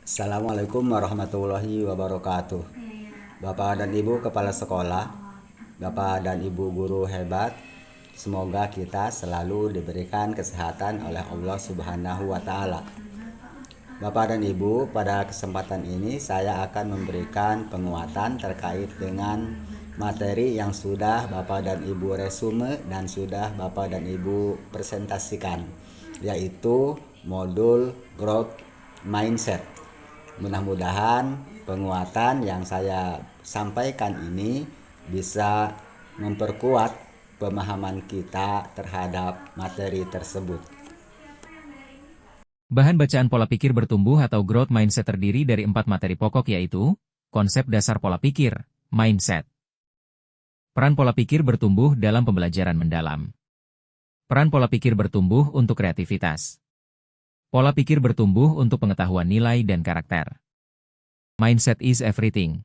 Assalamualaikum warahmatullahi wabarakatuh. Bapak dan Ibu Kepala Sekolah, Bapak dan Ibu Guru hebat, semoga kita selalu diberikan kesehatan oleh Allah Subhanahu wa Ta'ala. Bapak dan Ibu, pada kesempatan ini saya akan memberikan penguatan terkait dengan materi yang sudah Bapak dan Ibu resume dan sudah Bapak dan Ibu presentasikan, yaitu modul growth mindset. Mudah-mudahan penguatan yang saya sampaikan ini bisa memperkuat pemahaman kita terhadap materi tersebut. Bahan bacaan pola pikir bertumbuh atau growth mindset terdiri dari 4 materi pokok yaitu konsep dasar pola pikir, mindset. Peran pola pikir bertumbuh dalam pembelajaran mendalam. Peran pola pikir bertumbuh untuk kreativitas. Pola pikir bertumbuh untuk pengetahuan nilai dan karakter. Mindset is everything.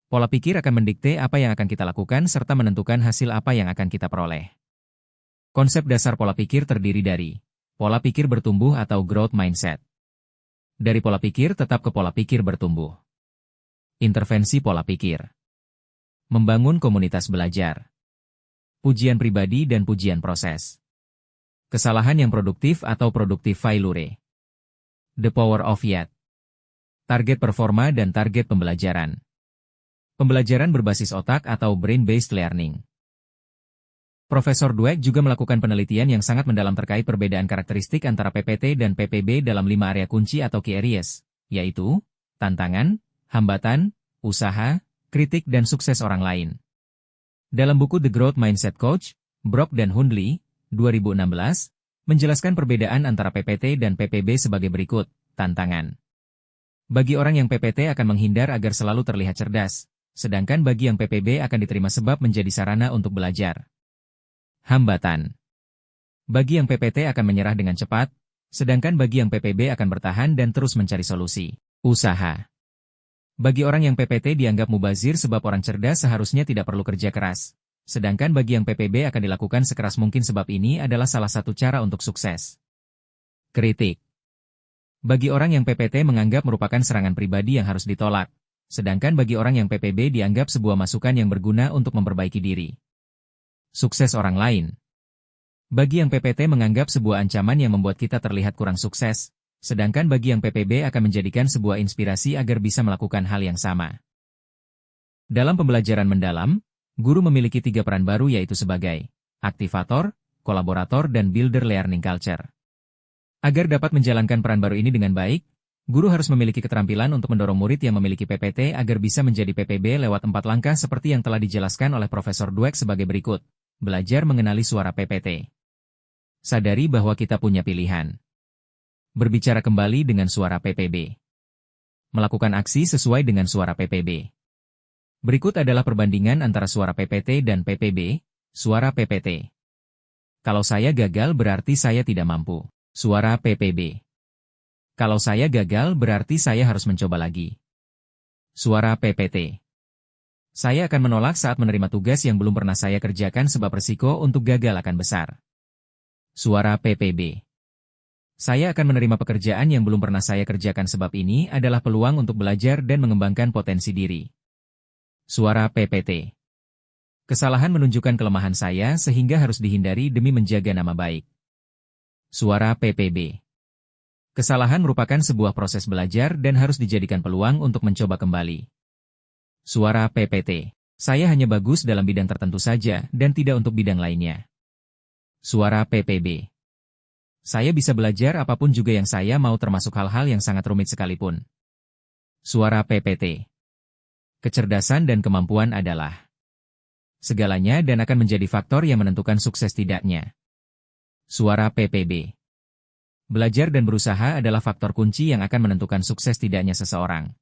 Pola pikir akan mendikte apa yang akan kita lakukan serta menentukan hasil apa yang akan kita peroleh. Konsep dasar pola pikir terdiri dari pola pikir bertumbuh atau growth mindset. Dari pola pikir tetap ke pola pikir bertumbuh. Intervensi pola pikir. Membangun komunitas belajar. Pujian pribadi dan pujian proses. Kesalahan yang produktif atau produktif failure. The power of yet. Target performa dan target pembelajaran. Pembelajaran berbasis otak atau brain-based learning. Profesor Dweck juga melakukan penelitian yang sangat mendalam terkait perbedaan karakteristik antara PPT dan PPB dalam 5 area kunci atau key areas, yaitu tantangan, hambatan, usaha, kritik dan sukses orang lain. Dalam buku The Growth Mindset Coach, Brock dan Hundley, 2016, menjelaskan perbedaan antara PPT dan PPB sebagai berikut, tantangan. Bagi orang yang PPT akan menghindar agar selalu terlihat cerdas, sedangkan bagi yang PPB akan diterima sebab menjadi sarana untuk belajar. Hambatan. Bagi yang PPT akan menyerah dengan cepat, sedangkan bagi yang PPB akan bertahan dan terus mencari solusi. Usaha. Bagi orang yang PPT dianggap mubazir sebab orang cerdas seharusnya tidak perlu kerja keras. Sedangkan bagi yang PPB akan dilakukan sekeras mungkin sebab ini adalah salah satu cara untuk sukses. Kritik. Bagi orang yang PPT menganggap merupakan serangan pribadi yang harus ditolak, sedangkan bagi orang yang PPB dianggap sebuah masukan yang berguna untuk memperbaiki diri. Sukses orang lain. Bagi yang PPT menganggap sebuah ancaman yang membuat kita terlihat kurang sukses, sedangkan bagi yang PPB akan menjadikan sebuah inspirasi agar bisa melakukan hal yang sama. Dalam pembelajaran mendalam, guru memiliki 3 peran baru yaitu sebagai aktivator, kolaborator, dan builder learning culture. Agar dapat menjalankan peran baru ini dengan baik, guru harus memiliki keterampilan untuk mendorong murid yang memiliki PPT agar bisa menjadi PPB lewat 4 langkah seperti yang telah dijelaskan oleh Profesor Dweck sebagai berikut. Belajar mengenali suara PPT. Sadari bahwa kita punya pilihan. Berbicara kembali dengan suara PPB. Melakukan aksi sesuai dengan suara PPB. Berikut adalah perbandingan antara suara PPT dan PPB, suara PPT. Kalau saya gagal berarti saya tidak mampu. Suara PPB. Kalau saya gagal berarti saya harus mencoba lagi. Suara PPT. Saya akan menolak saat menerima tugas yang belum pernah saya kerjakan sebab risiko untuk gagal akan besar. Suara PPB. Saya akan menerima pekerjaan yang belum pernah saya kerjakan sebab ini adalah peluang untuk belajar dan mengembangkan potensi diri. Suara PPT. Kesalahan menunjukkan kelemahan saya sehingga harus dihindari demi menjaga nama baik. Suara PPB. Kesalahan merupakan sebuah proses belajar dan harus dijadikan peluang untuk mencoba kembali. Suara PPT. Saya hanya bagus dalam bidang tertentu saja dan tidak untuk bidang lainnya. Suara PPB. Saya bisa belajar apapun juga yang saya mau termasuk hal-hal yang sangat rumit sekalipun. Suara PPT. Kecerdasan dan kemampuan adalah segalanya dan akan menjadi faktor yang menentukan sukses tidaknya. Suara PPB. Belajar dan berusaha adalah faktor kunci yang akan menentukan sukses tidaknya seseorang.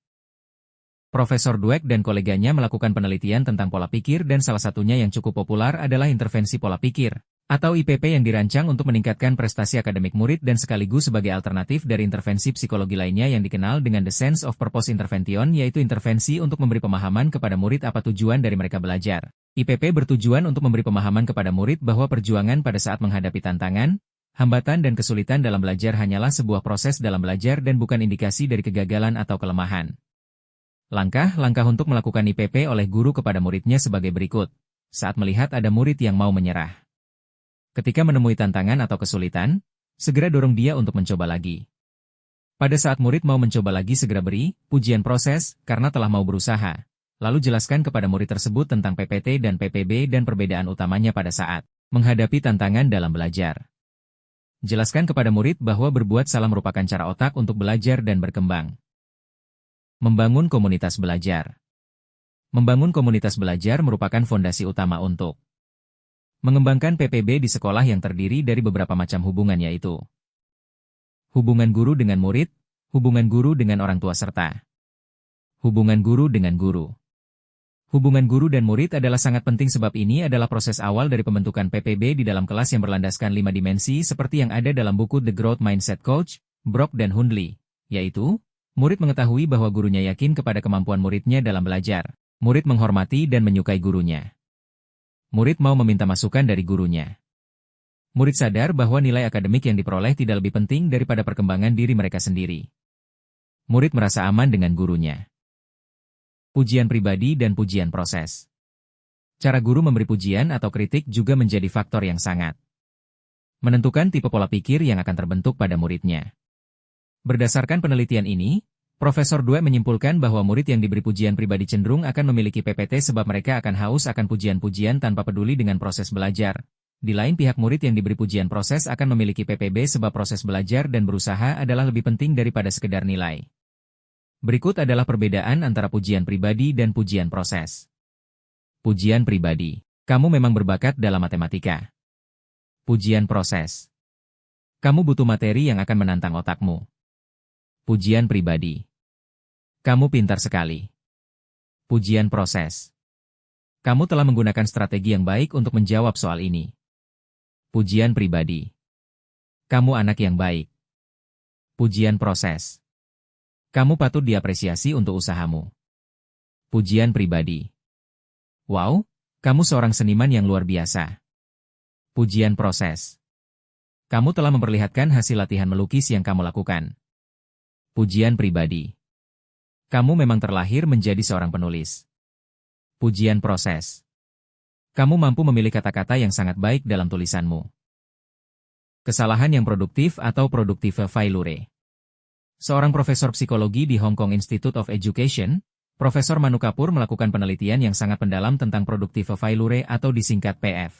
Profesor Dweck dan koleganya melakukan penelitian tentang pola pikir dan salah satunya yang cukup populer adalah intervensi pola pikir, atau IPP yang dirancang untuk meningkatkan prestasi akademik murid dan sekaligus sebagai alternatif dari intervensi psikologi lainnya yang dikenal dengan The Sense of Purpose Intervention yaitu intervensi untuk memberi pemahaman kepada murid apa tujuan dari mereka belajar. IPP bertujuan untuk memberi pemahaman kepada murid bahwa perjuangan pada saat menghadapi tantangan, Hambatan dan kesulitan dalam belajar hanyalah sebuah proses dalam belajar dan bukan indikasi dari kegagalan atau kelemahan. Langkah-langkah untuk melakukan IPP oleh guru kepada muridnya sebagai berikut. Saat melihat ada murid yang mau menyerah. Ketika menemui tantangan atau kesulitan, segera dorong dia untuk mencoba lagi. Pada saat murid mau mencoba lagi, segera beri pujian proses karena telah mau berusaha. Lalu jelaskan kepada murid tersebut tentang PPT dan PPB dan perbedaan utamanya pada saat menghadapi tantangan dalam belajar. Jelaskan kepada murid bahwa berbuat salah merupakan cara otak untuk belajar dan berkembang. Membangun komunitas belajar. Membangun komunitas belajar merupakan fondasi utama untuk mengembangkan PPB di sekolah yang terdiri dari beberapa macam hubungan, yaitu hubungan guru dengan murid, hubungan guru dengan orang tua, serta hubungan guru dengan guru. Hubungan guru dan murid adalah sangat penting sebab ini adalah proses awal dari pembentukan PPB di dalam kelas yang berlandaskan 5 dimensi seperti yang ada dalam buku The Growth Mindset Coach, Brock dan Hundley, yaitu, murid mengetahui bahwa gurunya yakin kepada kemampuan muridnya dalam belajar. Murid menghormati dan menyukai gurunya. Murid mau meminta masukan dari gurunya. Murid sadar bahwa nilai akademik yang diperoleh tidak lebih penting daripada perkembangan diri mereka sendiri. Murid merasa aman dengan gurunya. Pujian pribadi dan pujian proses. Cara guru memberi pujian atau kritik juga menjadi faktor yang sangat menentukan tipe pola pikir yang akan terbentuk pada muridnya. Berdasarkan penelitian ini, Profesor Dwe menyimpulkan bahwa murid yang diberi pujian pribadi cenderung akan memiliki PPT sebab mereka akan haus akan pujian-pujian tanpa peduli dengan proses belajar. Di lain pihak, murid yang diberi pujian proses akan memiliki PPB sebab proses belajar dan berusaha adalah lebih penting daripada sekedar nilai. Berikut adalah perbedaan antara pujian pribadi dan pujian proses. Pujian pribadi. Kamu memang berbakat dalam matematika. Pujian proses. Kamu butuh materi yang akan menantang otakmu. Pujian pribadi. Kamu pintar sekali. Pujian proses. Kamu telah menggunakan strategi yang baik untuk menjawab soal ini. Pujian pribadi. Kamu anak yang baik. Pujian proses. Kamu patut diapresiasi untuk usahamu. Pujian pribadi. Wow, kamu seorang seniman yang luar biasa. Pujian proses. Kamu telah memperlihatkan hasil latihan melukis yang kamu lakukan. Pujian pribadi. Kamu memang terlahir menjadi seorang penulis. Pujian proses. Kamu mampu memilih kata-kata yang sangat baik dalam tulisanmu. Kesalahan yang produktif atau produktive failure. Seorang profesor psikologi di Hong Kong Institute of Education, Profesor Manu Kapur melakukan penelitian yang sangat mendalam tentang productive failure atau disingkat PF.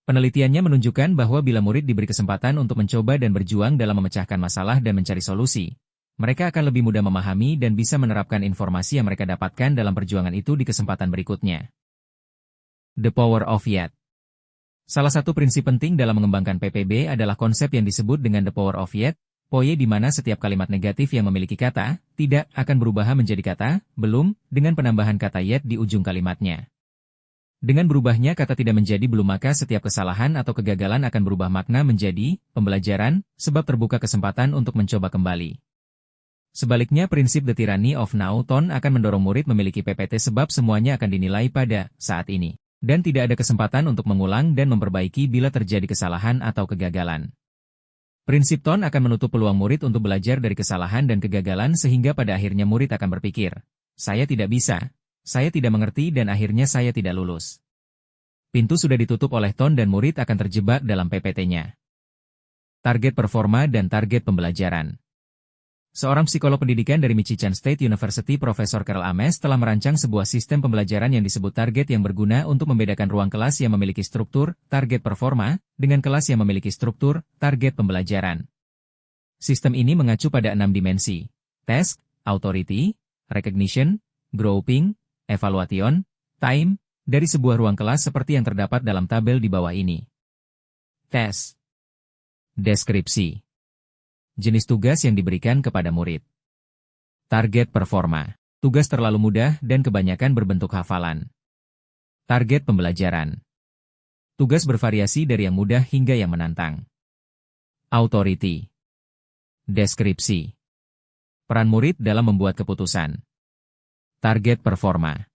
Penelitiannya menunjukkan bahwa bila murid diberi kesempatan untuk mencoba dan berjuang dalam memecahkan masalah dan mencari solusi, mereka akan lebih mudah memahami dan bisa menerapkan informasi yang mereka dapatkan dalam perjuangan itu di kesempatan berikutnya. The power of yet. Salah satu prinsip penting dalam mengembangkan PPB adalah konsep yang disebut dengan the power of yet, POY, di mana setiap kalimat negatif yang memiliki kata tidak akan berubah menjadi kata belum dengan penambahan kata yet di ujung kalimatnya. Dengan berubahnya kata tidak menjadi belum, maka setiap kesalahan atau kegagalan akan berubah makna menjadi pembelajaran sebab terbuka kesempatan untuk mencoba kembali. Sebaliknya, prinsip the tyranny of now tone akan mendorong murid memiliki PPT sebab semuanya akan dinilai pada saat ini dan tidak ada kesempatan untuk mengulang dan memperbaiki bila terjadi kesalahan atau kegagalan. Prinsip tone akan menutup peluang murid untuk belajar dari kesalahan dan kegagalan sehingga pada akhirnya murid akan berpikir, saya tidak bisa, saya tidak mengerti dan akhirnya saya tidak lulus. Pintu sudah ditutup oleh tone dan murid akan terjebak dalam PPT-nya. Target performa dan target pembelajaran. Seorang psikolog pendidikan dari Michigan State University, Profesor Carol Ames, telah merancang sebuah sistem pembelajaran yang disebut target yang berguna untuk membedakan ruang kelas yang memiliki struktur, target performa, dengan kelas yang memiliki struktur, target pembelajaran. Sistem ini mengacu pada 6 dimensi: task, authority, recognition, grouping, evaluation, time, dari sebuah ruang kelas seperti yang terdapat dalam tabel di bawah ini. Task. Deskripsi. Jenis tugas yang diberikan kepada murid. Target performa. Tugas terlalu mudah dan kebanyakan berbentuk hafalan. Target pembelajaran. Tugas bervariasi dari yang mudah hingga yang menantang. Authority. Deskripsi. Peran murid dalam membuat keputusan. Target performa.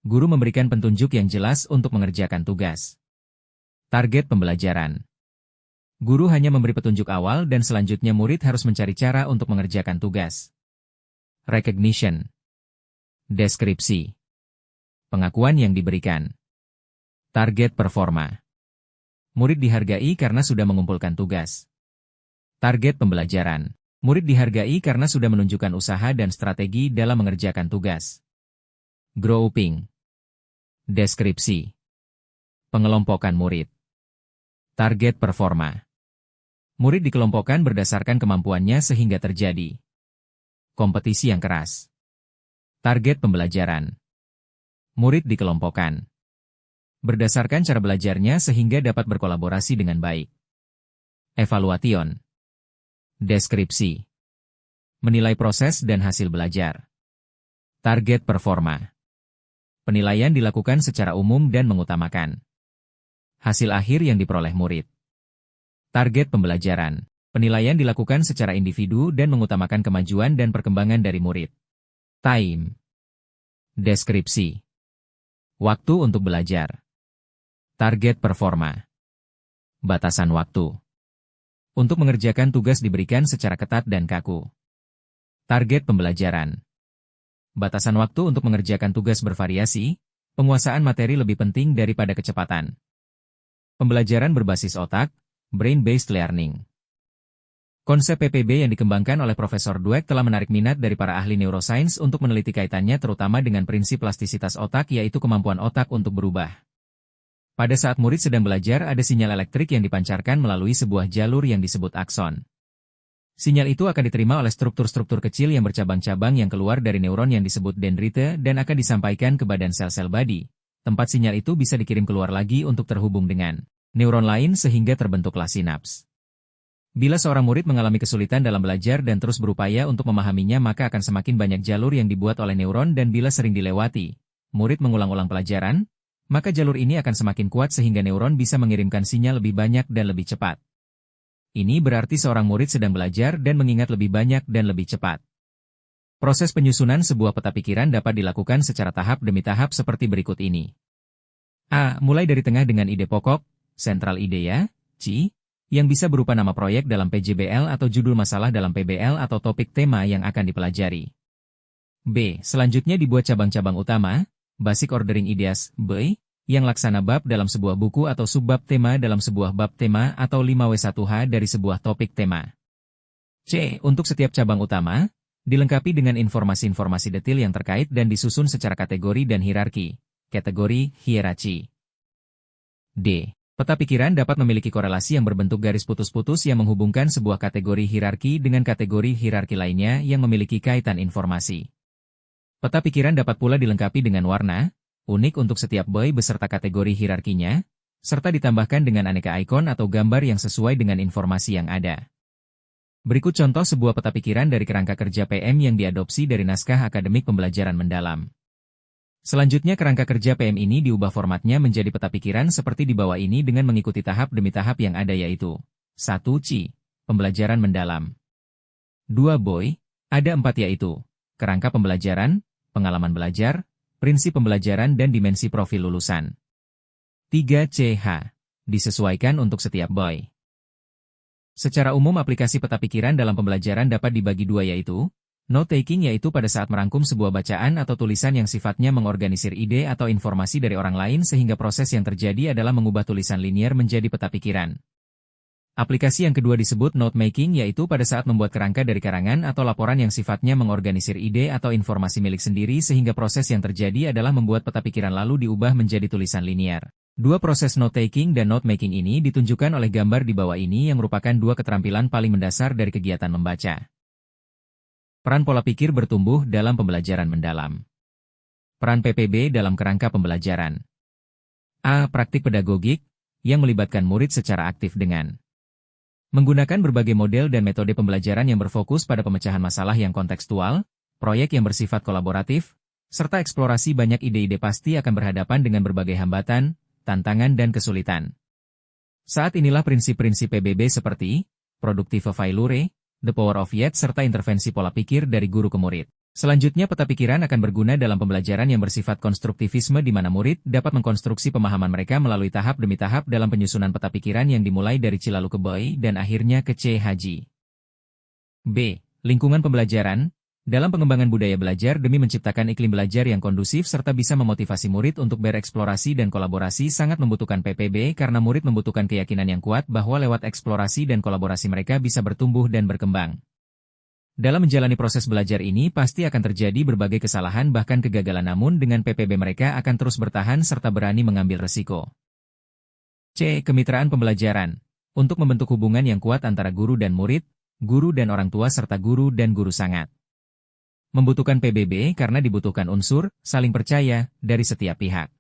Guru memberikan petunjuk yang jelas untuk mengerjakan tugas. Target pembelajaran. Guru hanya memberi petunjuk awal dan selanjutnya murid harus mencari cara untuk mengerjakan tugas. Recognition. Deskripsi. Pengakuan yang diberikan. Target performa. Murid dihargai karena sudah mengumpulkan tugas. Target pembelajaran. Murid dihargai karena sudah menunjukkan usaha dan strategi dalam mengerjakan tugas. Grouping. Deskripsi. Pengelompokan murid. Target performa. Murid dikelompokkan berdasarkan kemampuannya sehingga terjadi kompetisi yang keras. Target pembelajaran. Murid dikelompokkan berdasarkan cara belajarnya sehingga dapat berkolaborasi dengan baik. Evaluation. Deskripsi. Menilai proses dan hasil belajar. Target performa. Penilaian dilakukan secara umum dan mengutamakan hasil akhir yang diperoleh murid. Target pembelajaran. Penilaian dilakukan secara individu dan mengutamakan kemajuan dan perkembangan dari murid. Time. Deskripsi. Waktu untuk belajar. Target performa. Batasan waktu. Untuk mengerjakan tugas diberikan secara ketat dan kaku. Target pembelajaran. Batasan waktu untuk mengerjakan tugas bervariasi, penguasaan materi lebih penting daripada kecepatan. Pembelajaran berbasis otak, brain-based learning. Konsep PPB yang dikembangkan oleh Profesor Dweck telah menarik minat dari para ahli neuroscience untuk meneliti kaitannya terutama dengan prinsip plastisitas otak yaitu kemampuan otak untuk berubah. Pada saat murid sedang belajar ada sinyal elektrik yang dipancarkan melalui sebuah jalur yang disebut akson. Sinyal itu akan diterima oleh struktur-struktur kecil yang bercabang-cabang yang keluar dari neuron yang disebut dendrite dan akan disampaikan ke badan sel-sel badi. Tempat sinyal itu bisa dikirim keluar lagi untuk terhubung dengan neuron lain sehingga terbentuklah sinaps. Bila seorang murid mengalami kesulitan dalam belajar dan terus berupaya untuk memahaminya maka akan semakin banyak jalur yang dibuat oleh neuron dan bila sering dilewati, murid mengulang-ulang pelajaran, maka jalur ini akan semakin kuat sehingga neuron bisa mengirimkan sinyal lebih banyak dan lebih cepat. Ini berarti seorang murid sedang belajar dan mengingat lebih banyak dan lebih cepat. Proses penyusunan sebuah peta pikiran dapat dilakukan secara tahap demi tahap seperti berikut ini. A. Mulai dari tengah dengan ide pokok, sentral idea, C, yang bisa berupa nama proyek dalam PJBL atau judul masalah dalam PBL atau topik tema yang akan dipelajari. B. Selanjutnya dibuat cabang-cabang utama, basic ordering ideas, B, yang laksana bab dalam sebuah buku atau subbab tema dalam sebuah bab tema atau 5W1H dari sebuah topik tema. C. Untuk setiap cabang utama, dilengkapi dengan informasi-informasi detail yang terkait dan disusun secara kategori dan hierarki, kategori, hierarki. D. Peta pikiran dapat memiliki korelasi yang berbentuk garis putus-putus yang menghubungkan sebuah kategori hierarki dengan kategori hierarki lainnya yang memiliki kaitan informasi. Peta pikiran dapat pula dilengkapi dengan warna, unik untuk setiap boy beserta kategori hierarkinya, serta ditambahkan dengan aneka ikon atau gambar yang sesuai dengan informasi yang ada. Berikut contoh sebuah peta pikiran dari kerangka kerja PM yang diadopsi dari naskah akademik pembelajaran mendalam. Selanjutnya kerangka kerja PM ini diubah formatnya menjadi peta pikiran seperti di bawah ini dengan mengikuti tahap demi tahap yang ada yaitu 1. C. Pembelajaran mendalam. 2. Boy. Ada 4 yaitu kerangka pembelajaran, pengalaman belajar, prinsip pembelajaran dan dimensi profil lulusan. 3. CH. Disesuaikan untuk setiap boy. Secara umum aplikasi peta pikiran dalam pembelajaran dapat dibagi dua yaitu note-taking yaitu pada saat merangkum sebuah bacaan atau tulisan yang sifatnya mengorganisir ide atau informasi dari orang lain sehingga proses yang terjadi adalah mengubah tulisan linier menjadi peta pikiran. Aplikasi yang kedua disebut note-making yaitu pada saat membuat kerangka dari karangan atau laporan yang sifatnya mengorganisir ide atau informasi milik sendiri sehingga proses yang terjadi adalah membuat peta pikiran lalu diubah menjadi tulisan linier. Dua proses note-taking dan note-making ini ditunjukkan oleh gambar di bawah ini yang merupakan dua keterampilan paling mendasar dari kegiatan membaca. Peran pola pikir bertumbuh dalam pembelajaran mendalam. Peran PPB dalam kerangka pembelajaran. A. Praktik pedagogik, yang melibatkan murid secara aktif dengan menggunakan berbagai model dan metode pembelajaran yang berfokus pada pemecahan masalah yang kontekstual, proyek yang bersifat kolaboratif, serta eksplorasi banyak ide-ide pasti akan berhadapan dengan berbagai hambatan, tantangan dan kesulitan. Saat inilah prinsip-prinsip PBB seperti Productive Failure, The Power of Yet serta intervensi pola pikir dari guru ke murid. Selanjutnya, peta pikiran akan berguna dalam pembelajaran yang bersifat konstruktivisme di mana murid dapat mengkonstruksi pemahaman mereka melalui tahap demi tahap dalam penyusunan peta pikiran yang dimulai dari C lalu ke B dan akhirnya ke C Haji. B. Lingkungan pembelajaran. Dalam pengembangan budaya belajar demi menciptakan iklim belajar yang kondusif serta bisa memotivasi murid untuk bereksplorasi dan kolaborasi sangat membutuhkan PPB karena murid membutuhkan keyakinan yang kuat bahwa lewat eksplorasi dan kolaborasi mereka bisa bertumbuh dan berkembang. Dalam menjalani proses belajar ini pasti akan terjadi berbagai kesalahan bahkan kegagalan, namun dengan PPB mereka akan terus bertahan serta berani mengambil resiko. C. Kemitraan pembelajaran. Untuk membentuk hubungan yang kuat antara guru dan murid, guru dan orang tua serta guru dan guru sangat membutuhkan PBB karena dibutuhkan unsur saling percaya dari setiap pihak.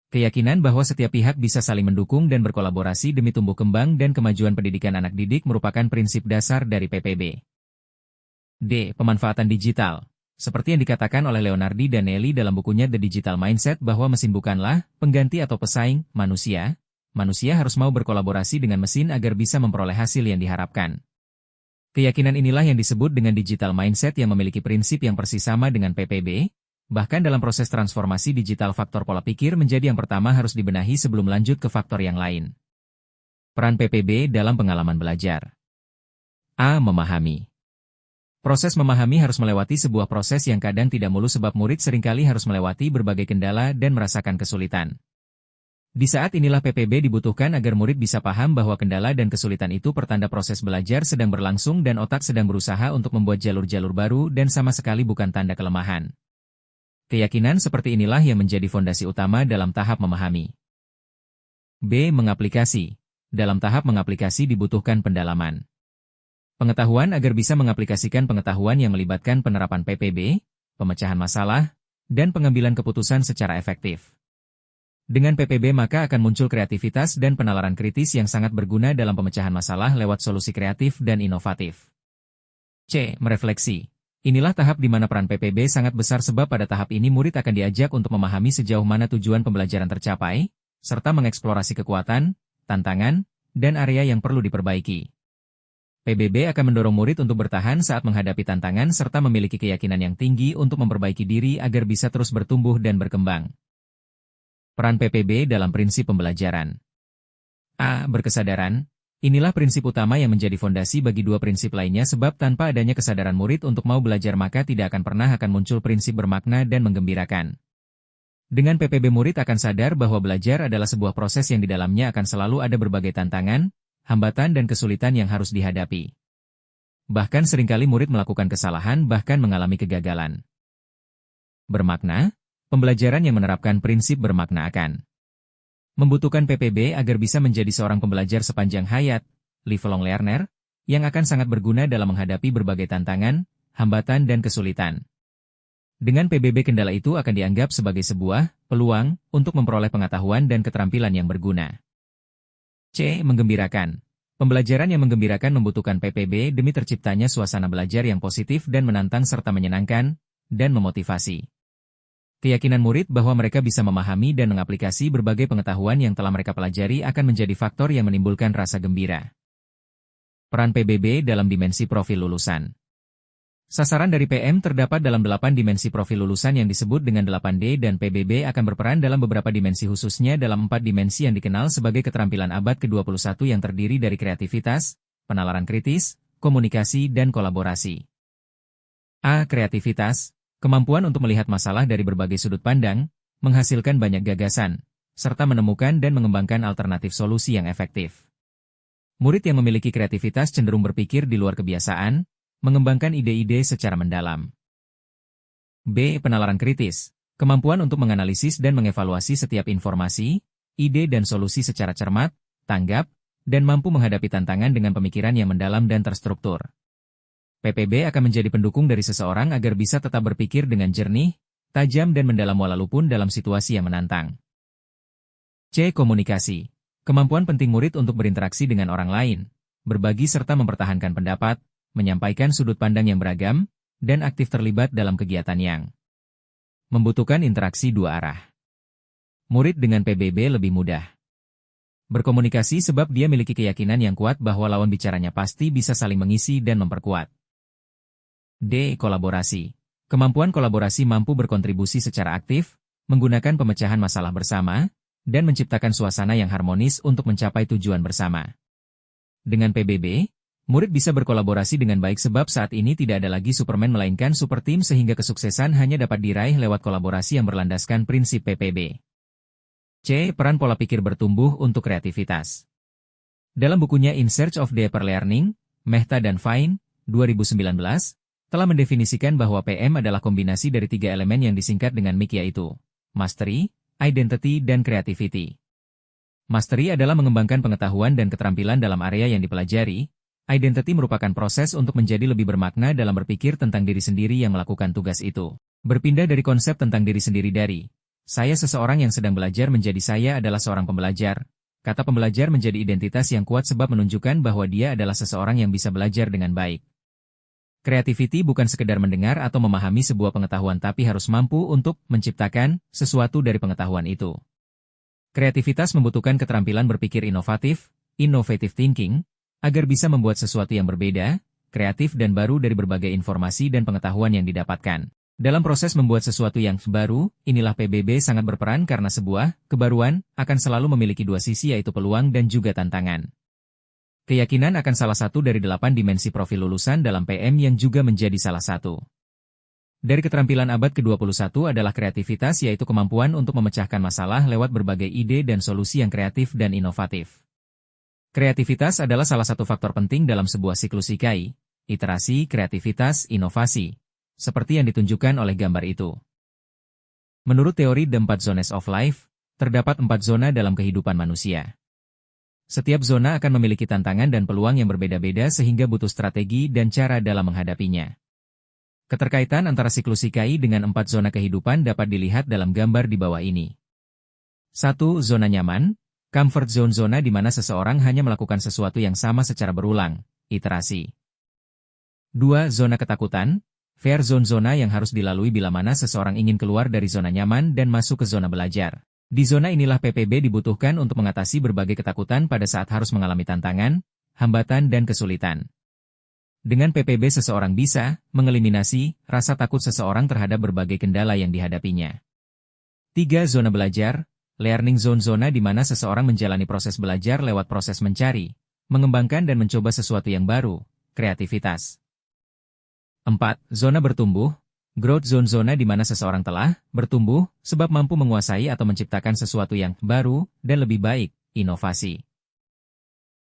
Keyakinan bahwa setiap pihak bisa saling mendukung dan berkolaborasi demi tumbuh kembang dan kemajuan pendidikan anak didik merupakan prinsip dasar dari PPB. D. Pemanfaatan digital. Seperti yang dikatakan oleh Leonardi dan Nelly dalam bukunya The Digital Mindset bahwa mesin bukanlah pengganti atau pesaing manusia. Manusia harus mau berkolaborasi dengan mesin agar bisa memperoleh hasil yang diharapkan. Keyakinan inilah yang disebut dengan digital mindset yang memiliki prinsip yang persis sama dengan PPB. Bahkan dalam proses transformasi digital faktor pola pikir menjadi yang pertama harus dibenahi sebelum lanjut ke faktor yang lain. Peran PPB dalam pengalaman belajar. A. Memahami. Proses memahami harus melewati sebuah proses yang kadang tidak mulus sebab murid seringkali harus melewati berbagai kendala dan merasakan kesulitan. Di saat inilah PPB dibutuhkan agar murid bisa paham bahwa kendala dan kesulitan itu pertanda proses belajar sedang berlangsung dan otak sedang berusaha untuk membuat jalur-jalur baru dan sama sekali bukan tanda kelemahan. Keyakinan seperti inilah yang menjadi fondasi utama dalam tahap memahami. B. Mengaplikasi. Dalam tahap mengaplikasi dibutuhkan pendalaman pengetahuan agar bisa mengaplikasikan pengetahuan yang melibatkan penerapan PPB, pemecahan masalah, dan pengambilan keputusan secara efektif. Dengan PPB maka akan muncul kreativitas dan penalaran kritis yang sangat berguna dalam pemecahan masalah lewat solusi kreatif dan inovatif. C. Merefleksi. Inilah tahap di mana peran PPB sangat besar sebab pada tahap ini murid akan diajak untuk memahami sejauh mana tujuan pembelajaran tercapai, serta mengeksplorasi kekuatan, tantangan, dan area yang perlu diperbaiki. PBB akan mendorong murid untuk bertahan saat menghadapi tantangan serta memiliki keyakinan yang tinggi untuk memperbaiki diri agar bisa terus bertumbuh dan berkembang. Peran PPB dalam prinsip pembelajaran. A. Berkesadaran. Inilah prinsip utama yang menjadi fondasi bagi dua prinsip lainnya sebab tanpa adanya kesadaran murid untuk mau belajar maka tidak akan muncul prinsip bermakna dan menggembirakan. Dengan PPB murid akan sadar bahwa belajar adalah sebuah proses yang di dalamnya akan selalu ada berbagai tantangan, hambatan dan kesulitan yang harus dihadapi. Bahkan seringkali murid melakukan kesalahan bahkan mengalami kegagalan. Bermakna. Pembelajaran yang menerapkan prinsip bermakna akan membutuhkan PPB agar bisa menjadi seorang pembelajar sepanjang hayat, lifelong learner, yang akan sangat berguna dalam menghadapi berbagai tantangan, hambatan dan kesulitan. Dengan PBB kendala itu akan dianggap sebagai sebuah peluang untuk memperoleh pengetahuan dan keterampilan yang berguna. C. Menggembirakan. Pembelajaran yang menggembirakan membutuhkan PPB demi terciptanya suasana belajar yang positif dan menantang serta menyenangkan, dan memotivasi. Keyakinan murid bahwa mereka bisa memahami dan mengaplikasi berbagai pengetahuan yang telah mereka pelajari akan menjadi faktor yang menimbulkan rasa gembira. Peran PBB dalam dimensi profil lulusan. Sasaran dari PM terdapat dalam 8 dimensi profil lulusan yang disebut dengan 8D dan PBB akan berperan dalam beberapa dimensi khususnya dalam 4 dimensi yang dikenal sebagai keterampilan abad ke-21 yang terdiri dari kreativitas, penalaran kritis, komunikasi dan kolaborasi. A. Kreativitas. Kemampuan untuk melihat masalah dari berbagai sudut pandang, menghasilkan banyak gagasan, serta menemukan dan mengembangkan alternatif solusi yang efektif. Murid yang memiliki kreativitas cenderung berpikir di luar kebiasaan, mengembangkan ide-ide secara mendalam. B. Penalaran kritis. Kemampuan untuk menganalisis dan mengevaluasi setiap informasi, ide dan solusi secara cermat, tanggap, dan mampu menghadapi tantangan dengan pemikiran yang mendalam dan terstruktur. PPB akan menjadi pendukung dari seseorang agar bisa tetap berpikir dengan jernih, tajam dan mendalam walaupun dalam situasi yang menantang. C. Komunikasi. Kemampuan penting murid untuk berinteraksi dengan orang lain, berbagi serta mempertahankan pendapat, menyampaikan sudut pandang yang beragam, dan aktif terlibat dalam kegiatan yang membutuhkan interaksi dua arah. Murid dengan PBB lebih mudah berkomunikasi sebab dia memiliki keyakinan yang kuat bahwa lawan bicaranya pasti bisa saling mengisi dan memperkuat. D. Kolaborasi. Kemampuan kolaborasi mampu berkontribusi secara aktif, menggunakan pemecahan masalah bersama, dan menciptakan suasana yang harmonis untuk mencapai tujuan bersama. Dengan PBB, murid bisa berkolaborasi dengan baik sebab saat ini tidak ada lagi Superman melainkan super team sehingga kesuksesan hanya dapat diraih lewat kolaborasi yang berlandaskan prinsip PPB. C. Peran pola pikir bertumbuh untuk kreativitas. Dalam bukunya In Search of Deeper Learning, Mehta dan Fine, 2019, telah mendefinisikan bahwa PM adalah kombinasi dari 3 elemen yang disingkat dengan MIC yaitu Mastery, Identity, dan Creativity. Mastery adalah mengembangkan pengetahuan dan keterampilan dalam area yang dipelajari. Identity merupakan proses untuk menjadi lebih bermakna dalam berpikir tentang diri sendiri yang melakukan tugas itu. Berpindah dari konsep tentang diri sendiri dari saya seseorang yang sedang belajar menjadi saya adalah seorang pembelajar. Kata pembelajar menjadi identitas yang kuat sebab menunjukkan bahwa dia adalah seseorang yang bisa belajar dengan baik. Creativity bukan sekedar mendengar atau memahami sebuah pengetahuan tapi harus mampu untuk menciptakan sesuatu dari pengetahuan itu. Kreativitas membutuhkan keterampilan berpikir inovatif, innovative thinking, agar bisa membuat sesuatu yang berbeda, kreatif dan baru dari berbagai informasi dan pengetahuan yang didapatkan. Dalam proses membuat sesuatu yang baru, inilah PBB sangat berperan karena sebuah kebaruan akan selalu memiliki 2 sisi yaitu peluang dan juga tantangan. Keyakinan akan salah satu dari 8 dimensi profil lulusan dalam PM yang juga menjadi salah satu. Dari keterampilan abad ke-21 adalah kreativitas yaitu kemampuan untuk memecahkan masalah lewat berbagai ide dan solusi yang kreatif dan inovatif. Kreativitas adalah salah satu faktor penting dalam sebuah siklus Ikigai, iterasi, kreativitas, inovasi, seperti yang ditunjukkan oleh gambar itu. Menurut teori The 4 Zones of Life, terdapat 4 zona dalam kehidupan manusia. Setiap zona akan memiliki tantangan dan peluang yang berbeda-beda sehingga butuh strategi dan cara dalam menghadapinya. Keterkaitan antara siklus Ikigai dengan 4 zona kehidupan dapat dilihat dalam gambar di bawah ini. 1. Zona nyaman, comfort zone, zona di mana seseorang hanya melakukan sesuatu yang sama secara berulang, iterasi. 2. Zona ketakutan, fear zone, zona yang harus dilalui bila mana seseorang ingin keluar dari zona nyaman dan masuk ke zona belajar. Di zona inilah PPB dibutuhkan untuk mengatasi berbagai ketakutan pada saat harus mengalami tantangan, hambatan dan kesulitan. Dengan PPB seseorang bisa mengeliminasi rasa takut seseorang terhadap berbagai kendala yang dihadapinya. 3. Zona belajar, learning zone, zona di mana seseorang menjalani proses belajar lewat proses mencari, mengembangkan dan mencoba sesuatu yang baru, kreativitas. 4. Zona bertumbuh, growth zone, zona di mana seseorang telah bertumbuh sebab mampu menguasai atau menciptakan sesuatu yang baru dan lebih baik, inovasi.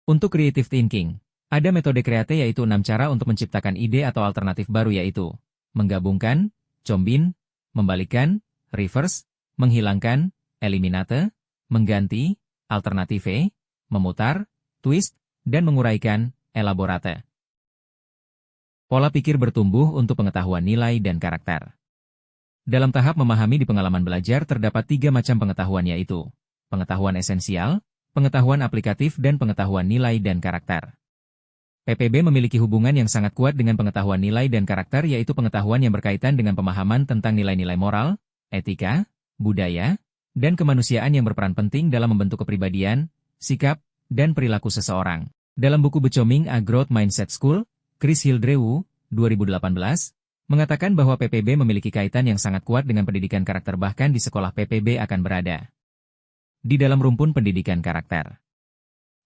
Untuk creative thinking, ada metode kreate yaitu 6 cara untuk menciptakan ide atau alternatif baru yaitu menggabungkan, combine, membalikan, reverse, menghilangkan, eliminate, mengganti, alternative, memutar, twist, dan menguraikan, elaborate. Pola pikir bertumbuh untuk pengetahuan nilai dan karakter. Dalam tahap memahami di pengalaman belajar terdapat 3 macam pengetahuan yaitu pengetahuan esensial, pengetahuan aplikatif dan pengetahuan nilai dan karakter. PPB memiliki hubungan yang sangat kuat dengan pengetahuan nilai dan karakter yaitu pengetahuan yang berkaitan dengan pemahaman tentang nilai-nilai moral, etika, budaya, dan kemanusiaan yang berperan penting dalam membentuk kepribadian, sikap, dan perilaku seseorang. Dalam buku Becoming a Growth Mindset School, Chris Hildrew, 2018, mengatakan bahwa PPB memiliki kaitan yang sangat kuat dengan pendidikan karakter bahkan di sekolah PPB akan berada di dalam rumpun pendidikan karakter.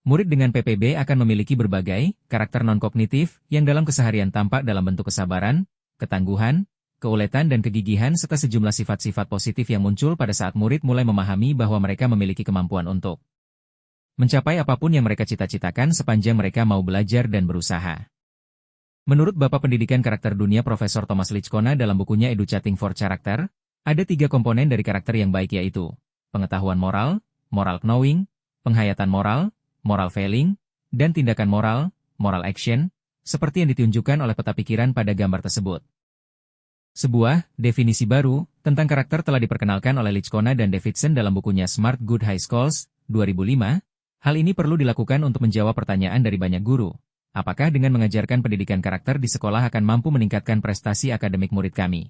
Murid dengan PPB akan memiliki berbagai karakter non-kognitif yang dalam keseharian tampak dalam bentuk kesabaran, ketangguhan, keuletan dan kegigihan serta sejumlah sifat-sifat positif yang muncul pada saat murid mulai memahami bahwa mereka memiliki kemampuan untuk mencapai apapun yang mereka cita-citakan sepanjang mereka mau belajar dan berusaha. Menurut Bapak Pendidikan Karakter Dunia Profesor Thomas Lichkona dalam bukunya Educating for Character, ada 3 komponen dari karakter yang baik yaitu pengetahuan moral, moral knowing, penghayatan moral, moral feeling, dan tindakan moral, moral action, seperti yang ditunjukkan oleh peta pikiran pada gambar tersebut. Sebuah definisi baru tentang karakter telah diperkenalkan oleh Lichkona dan Davidson dalam bukunya Smart Good High Schools, 2005. Hal ini perlu dilakukan untuk menjawab pertanyaan dari banyak guru. Apakah dengan mengajarkan pendidikan karakter di sekolah akan mampu meningkatkan prestasi akademik murid kami?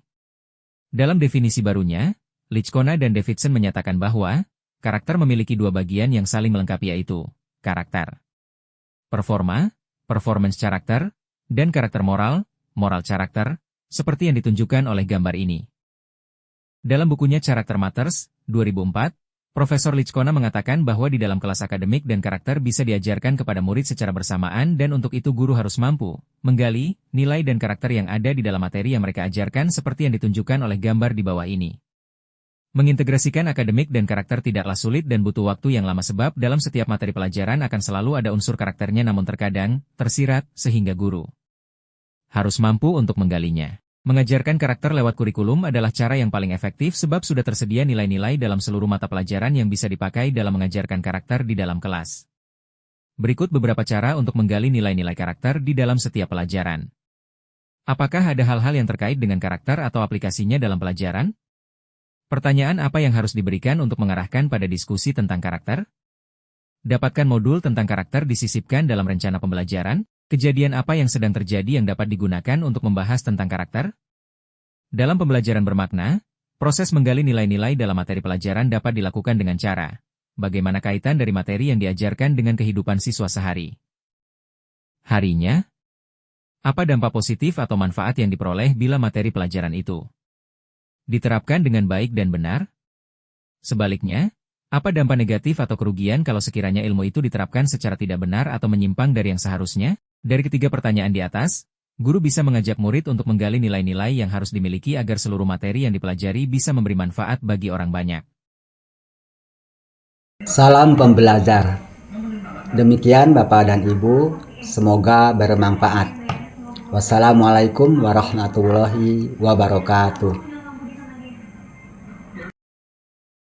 Dalam definisi barunya, Lichkona dan Davidson menyatakan bahwa karakter memiliki 2 bagian yang saling melengkapi yaitu karakter performa, performance karakter, dan karakter moral, moral karakter. seperti yang ditunjukkan oleh gambar ini. Dalam bukunya Character Matters, 2004, Profesor Lichkona mengatakan bahwa di dalam kelas akademik dan karakter bisa diajarkan kepada murid secara bersamaan dan untuk itu guru harus mampu menggali nilai dan karakter yang ada di dalam materi yang mereka ajarkan seperti yang ditunjukkan oleh gambar di bawah ini. Mengintegrasikan akademik dan karakter tidaklah sulit dan butuh waktu yang lama sebab dalam setiap materi pelajaran akan selalu ada unsur karakternya namun terkadang tersirat sehingga guru harus mampu untuk menggalinya. Mengajarkan karakter lewat kurikulum adalah cara yang paling efektif sebab sudah tersedia nilai-nilai dalam seluruh mata pelajaran yang bisa dipakai dalam mengajarkan karakter di dalam kelas. Berikut beberapa cara untuk menggali nilai-nilai karakter di dalam setiap pelajaran. Apakah ada hal-hal yang terkait dengan karakter atau aplikasinya dalam pelajaran? Pertanyaan apa yang harus diberikan untuk mengarahkan pada diskusi tentang karakter? Dapatkan modul tentang karakter disisipkan dalam rencana pembelajaran. Kejadian apa yang sedang terjadi yang dapat digunakan untuk membahas tentang karakter? Dalam pembelajaran bermakna, proses menggali nilai-nilai dalam materi pelajaran dapat dilakukan dengan cara bagaimana kaitan dari materi yang diajarkan dengan kehidupan siswa sehari. Harinya, apa dampak positif atau manfaat yang diperoleh bila materi pelajaran itu diterapkan dengan baik dan benar? Sebaliknya, apa dampak negatif atau kerugian kalau sekiranya ilmu itu diterapkan secara tidak benar atau menyimpang dari yang seharusnya? Dari ketiga pertanyaan di atas, guru bisa mengajak murid untuk menggali nilai-nilai yang harus dimiliki agar seluruh materi yang dipelajari bisa memberi manfaat bagi orang banyak. Salam pembelajar. Demikian Bapak dan Ibu, semoga bermanfaat. Wassalamualaikum warahmatullahi wabarakatuh.